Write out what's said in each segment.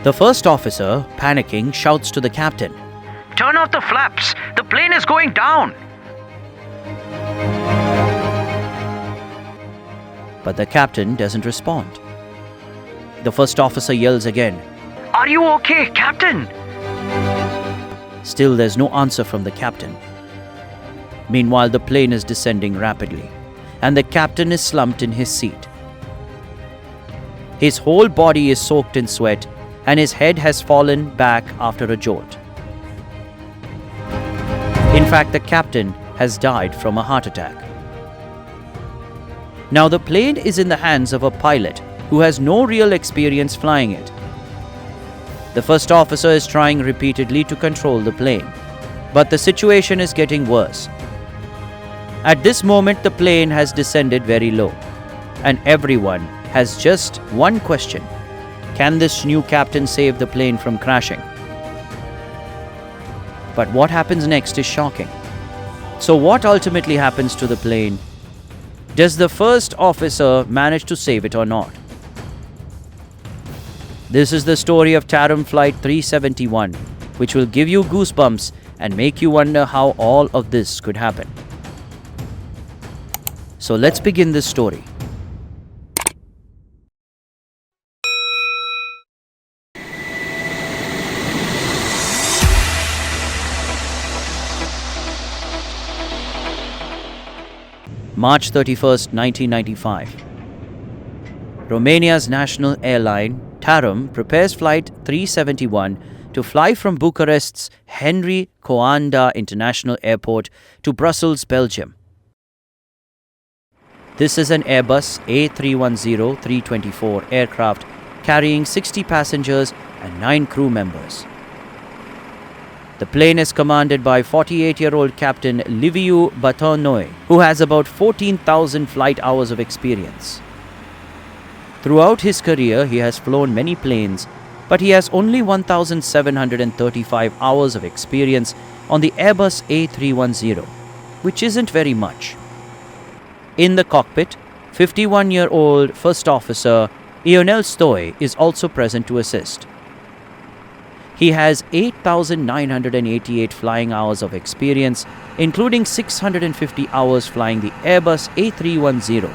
The first officer, panicking, shouts to the captain, "Turn off the flaps! The plane is going down!" but the captain doesn't respond. The first officer yells again. "Are you okay, Captain?" Still, there's no answer from the captain. Meanwhile, the plane is descending rapidly, and the captain is slumped in his seat. His whole body is soaked in sweat, and his head has fallen back after a jolt. In fact, the captain has died from a heart attack. Now, the plane is in the hands of a pilot who has no real experience flying it. The first officer is trying repeatedly to control the plane, but the situation is getting worse. At this moment, the plane has descended very low, and everyone has just one question: can this new captain save the plane from crashing? But what happens next is shocking. So what ultimately happens to the plane? Does the first officer manage to save it or not? This is the story of TAROM Flight 371, which will give you goosebumps and make you wonder how all of this could happen. So let's begin this story. March 31st, 1995. Romania's national airline, TAROM, prepares Flight 371 to fly from Bucharest's Henri Coanda International Airport to Brussels, Belgium. This is an Airbus A310-324 aircraft carrying 60 passengers and 9 crew members. The plane is commanded by 48-year-old Captain Liviu Batonoi, who has about 14,000 flight hours of experience. Throughout his career, he has flown many planes, but he has only 1,735 hours of experience on the Airbus A310, which isn't very much. In the cockpit, 51-year-old First Officer Ionel Stoi is also present to assist. He has 8,988 flying hours of experience, including 650 hours flying the Airbus A310.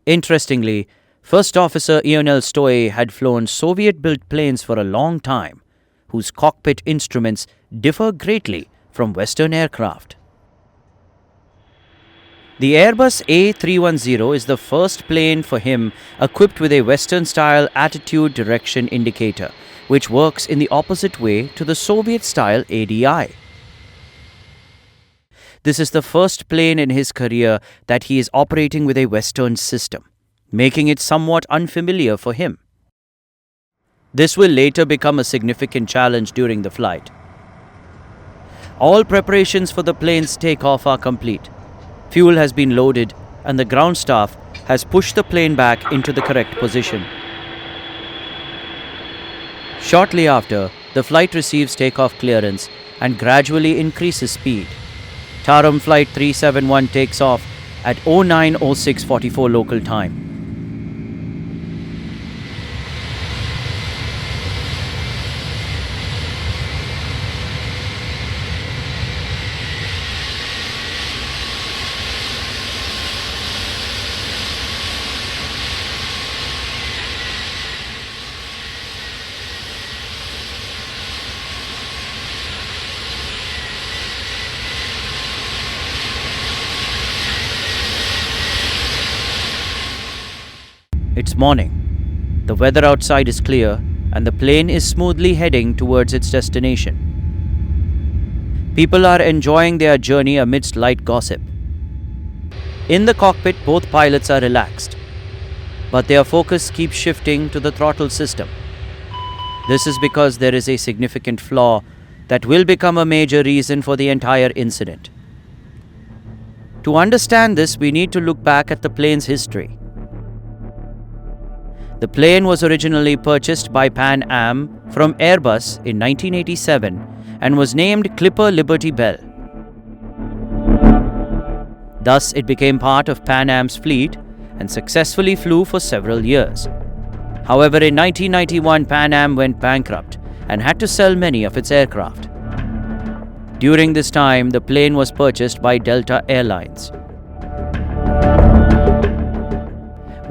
Interestingly, First Officer Ionel Stoi had flown Soviet-built planes for a long time, whose cockpit instruments differ greatly from Western aircraft. The Airbus A310 is the first plane for him equipped with a Western-style attitude direction indicator, which works in the opposite way to the Soviet-style ADI. This is the first plane in his career that he is operating with a Western system, making it somewhat unfamiliar for him. This will later become a significant challenge during the flight. All preparations for the plane's takeoff are complete. Fuel has been loaded, and the ground staff has pushed the plane back into the correct position. Shortly after, the flight receives takeoff clearance and gradually increases speed. TAROM Flight 371 takes off at 09:06:44 local time. It's morning. The weather outside is clear, and the plane is smoothly heading towards its destination. People are enjoying their journey amidst light gossip. In the cockpit, both pilots are relaxed, but their focus keeps shifting to the throttle system. This is because there is a significant flaw that will become a major reason for the entire incident. To understand this, we need to look back at the plane's history. The plane was originally purchased by Pan Am from Airbus in 1987 and was named Clipper Liberty Bell. Thus, it became part of Pan Am's fleet and successfully flew for several years. However, in 1991, Pan Am went bankrupt and had to sell many of its aircraft. During this time, the plane was purchased by Delta Airlines.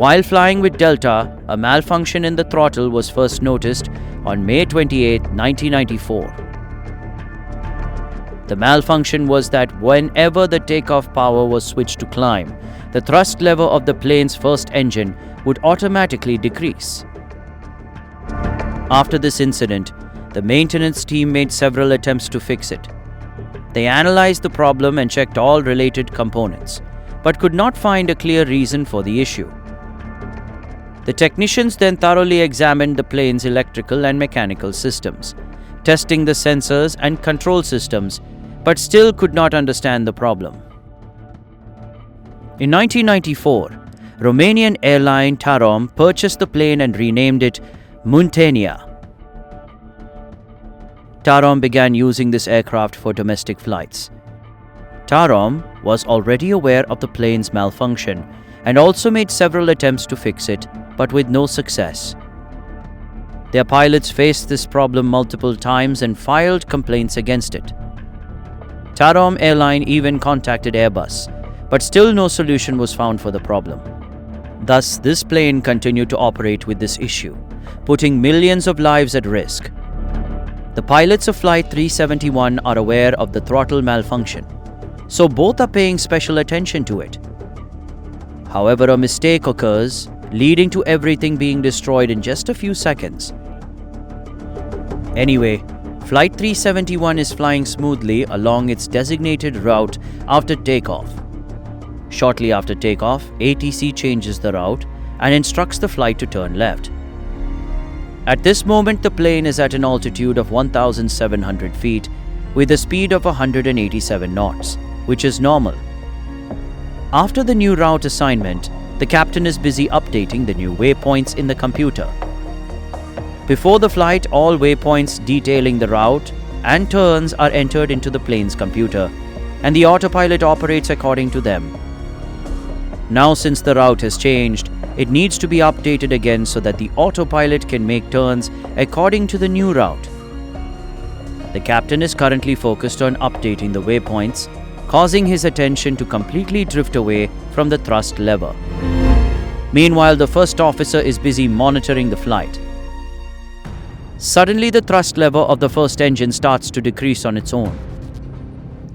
While flying with Delta, a malfunction in the throttle was first noticed on May 28, 1994. The malfunction was that whenever the takeoff power was switched to climb, the thrust lever of the plane's first engine would automatically decrease. After this incident, the maintenance team made several attempts to fix it. They analyzed the problem and checked all related components, but could not find a clear reason for the issue. The technicians then thoroughly examined the plane's electrical and mechanical systems, testing the sensors and control systems, but still could not understand the problem. In 1994, Romanian airline TAROM purchased the plane and renamed it Muntenia. TAROM began using this aircraft for domestic flights. TAROM was already aware of the plane's malfunction and also made several attempts to fix it, but with no success. Their pilots faced this problem multiple times and filed complaints against it. TAROM airline even contacted Airbus, but still no solution was found for the problem. Thus, this plane continued to operate with this issue, putting millions of lives at risk. The pilots of Flight 371 are aware of the throttle malfunction, so both are paying special attention to it. However, a mistake occurs, leading to everything being destroyed in just a few seconds. Anyway, Flight 371 is flying smoothly along its designated route after takeoff. Shortly after takeoff, ATC changes the route and instructs the flight to turn left. At this moment, the plane is at an altitude of 1,700 feet with a speed of 187 knots, which is normal. After the new route assignment, the captain is busy updating the new waypoints in the computer. Before the flight, all waypoints detailing the route and turns are entered into the plane's computer, and the autopilot operates according to them. Now, since the route has changed, it needs to be updated again so that the autopilot can make turns according to the new route. The captain is currently focused on updating the waypoints, causing his attention to completely drift away from the thrust lever. Meanwhile, the first officer is busy monitoring the flight. Suddenly, the thrust lever of the first engine starts to decrease on its own.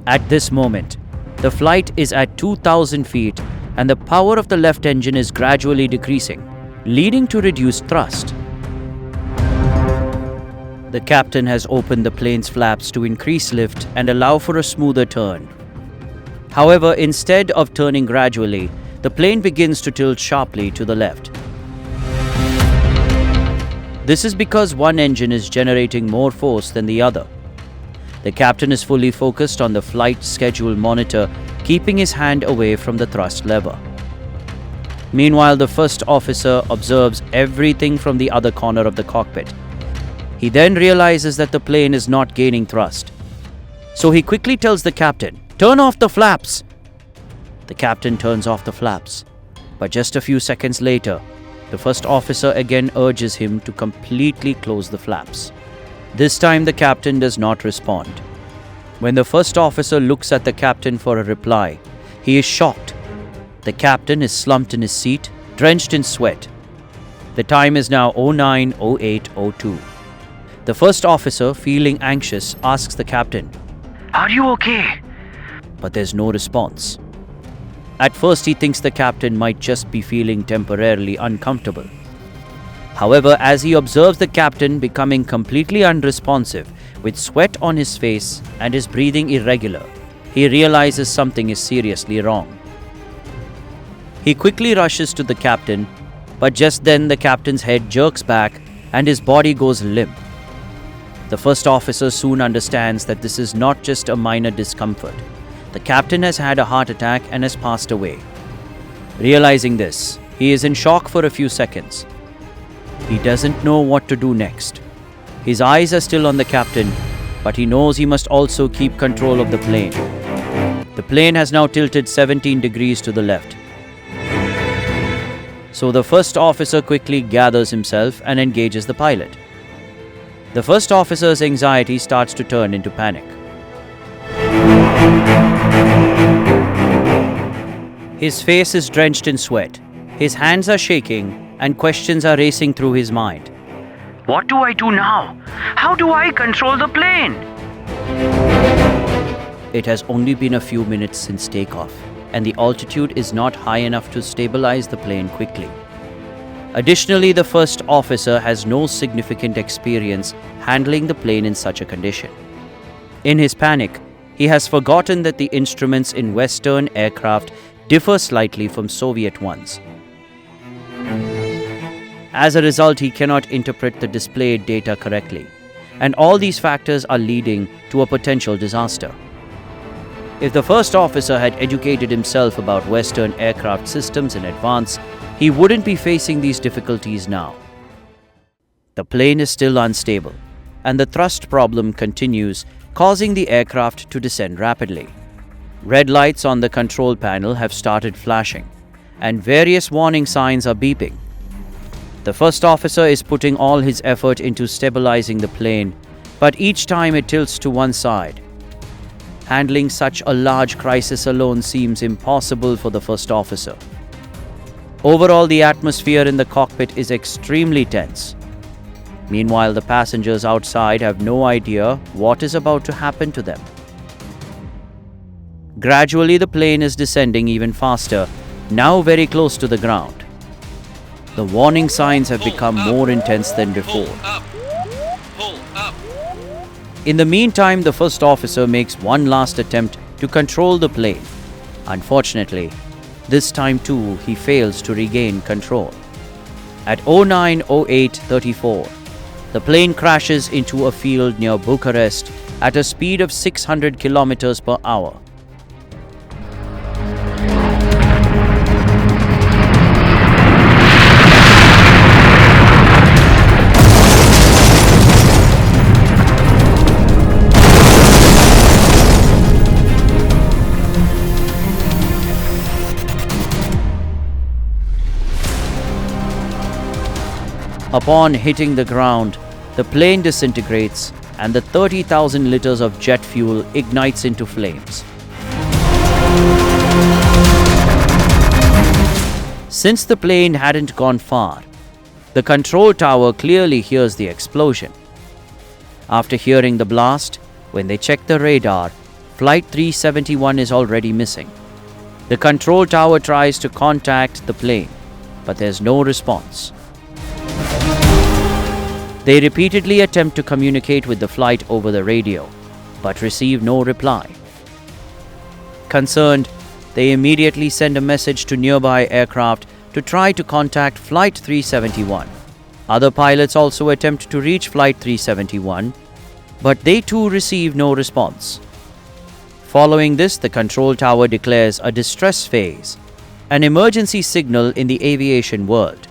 At this moment, the flight is at 2,000 feet and the power of the left engine is gradually decreasing, leading to reduced thrust. The captain has opened the plane's flaps to increase lift and allow for a smoother turn. However, instead of turning gradually, the plane begins to tilt sharply to the left. This is because one engine is generating more force than the other. The captain is fully focused on the flight schedule monitor, keeping his hand away from the thrust lever. Meanwhile, the first officer observes everything from the other corner of the cockpit. He then realizes that the plane is not gaining thrust. So he quickly tells the captain, "Turn off the flaps!" The captain turns off the flaps. But just a few seconds later, the first officer again urges him to completely close the flaps. This time the captain does not respond. When the first officer looks at the captain for a reply, he is shocked. The captain is slumped in his seat, drenched in sweat. The time is now 09:08:02. The first officer, feeling anxious, asks the captain, Are you okay? but there's no response. At first, he thinks the captain might just be feeling temporarily uncomfortable. However, as he observes the captain becoming completely unresponsive, with sweat on his face and his breathing irregular, he realizes something is seriously wrong. He quickly rushes to the captain, but just then the captain's head jerks back and his body goes limp. The first officer soon understands that this is not just a minor discomfort. The captain has had a heart attack and has passed away. Realizing this, he is in shock for a few seconds. He doesn't know what to do next. His eyes are still on the captain, but he knows he must also keep control of the plane. The plane has now tilted 17 degrees to the left. So the first officer quickly gathers himself and engages the pilot. The first officer's anxiety starts to turn into panic. His face is drenched in sweat, his hands are shaking, and questions are racing through his mind. What do I do now? How do I control the plane? It has only been a few minutes since takeoff, and the altitude is not high enough to stabilize the plane quickly. Additionally, the first officer has no significant experience handling the plane in such a condition. In his panic, he has forgotten that the instruments in Western aircraft differ slightly from Soviet ones. As a result, he cannot interpret the displayed data correctly, and all these factors are leading to a potential disaster. If the first officer had educated himself about Western aircraft systems in advance, he wouldn't be facing these difficulties now. The plane is still unstable, and the thrust problem continues, causing the aircraft to descend rapidly. Red lights on the control panel have started flashing, and various warning signs are beeping. The first officer is putting all his effort into stabilizing the plane, but each time it tilts to one side. Handling such a large crisis alone seems impossible for the first officer. Overall, the atmosphere in the cockpit is extremely tense. Meanwhile, the passengers outside have no idea what is about to happen to them. Gradually, the plane is descending even faster, now very close to the ground. The warning signs have become more intense than before. In the meantime, the first officer makes one last attempt to control the plane. Unfortunately, this time too, he fails to regain control. At 09:08:34, the plane crashes into a field near Bucharest at a speed of 600 kilometers per hour. Upon hitting the ground, the plane disintegrates and the 30,000 liters of jet fuel ignites into flames. Since the plane hadn't gone far, the control tower clearly hears the explosion. After hearing the blast, when they check the radar, Flight 371 is already missing. The control tower tries to contact the plane, but there's no response. They repeatedly attempt to communicate with the flight over the radio, but receive no reply. Concerned, they immediately send a message to nearby aircraft to try to contact Flight 371. Other pilots also attempt to reach Flight 371, but they too receive no response. Following this, the control tower declares a distress phase, an emergency signal in the aviation world.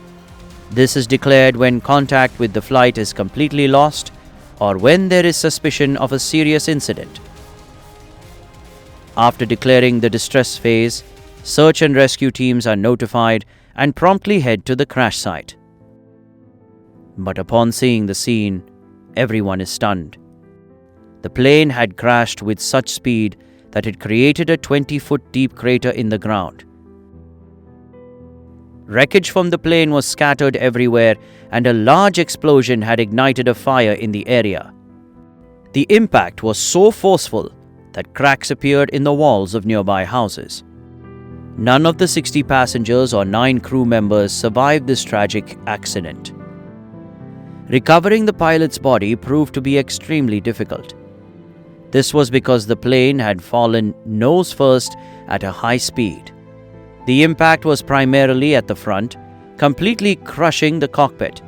This is declared when contact with the flight is completely lost or when there is suspicion of a serious incident. After declaring the distress phase, search and rescue teams are notified and promptly head to the crash site. But upon seeing the scene, everyone is stunned. The plane had crashed with such speed that it created a 20-foot deep crater in the ground. Wreckage from the plane was scattered everywhere, and a large explosion had ignited a fire in the area. The impact was so forceful that cracks appeared in the walls of nearby houses. None of the 60 passengers or 9 crew members survived this tragic accident. Recovering the pilot's body proved to be extremely difficult. This was because the plane had fallen nose first at a high speed. The impact was primarily at the front, completely crushing the cockpit.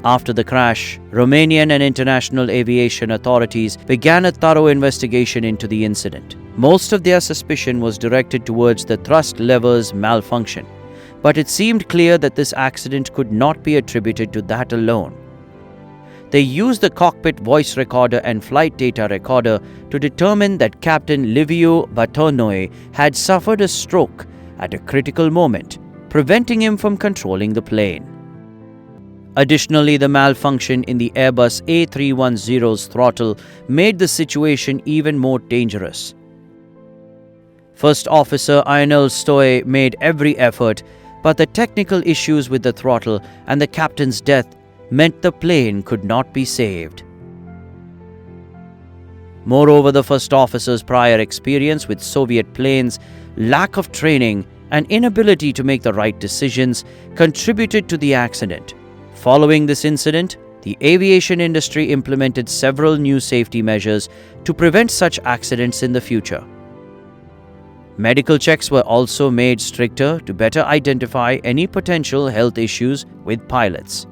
After the crash, Romanian and international aviation authorities began a thorough investigation into the incident. Most of their suspicion was directed towards the thrust lever's malfunction, but it seemed clear that this accident could not be attributed to that alone. They used the cockpit voice recorder and flight data recorder to determine that Captain Liviu Batonoi had suffered a stroke at a critical moment preventing him from controlling the plane. Additionally, the malfunction in the Airbus A310's throttle made the situation even more dangerous. First Officer Ionel Stoye made every effort, but the technical issues with the throttle and the captain's death meant the plane could not be saved. Moreover, the first officer's prior experience with Soviet planes, lack of training, and inability to make the right decisions contributed to the accident. Following this incident, the aviation industry implemented several new safety measures to prevent such accidents in the future. Medical checks were also made stricter to better identify any potential health issues with pilots.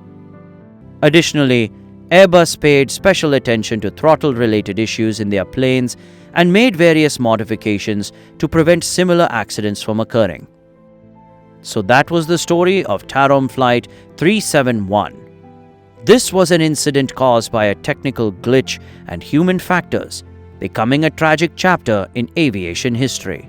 Additionally, Airbus paid special attention to throttle-related issues in their planes and made various modifications to prevent similar accidents from occurring. So that was the story of TAROM Flight 371. This was an incident caused by a technical glitch and human factors, becoming a tragic chapter in aviation history.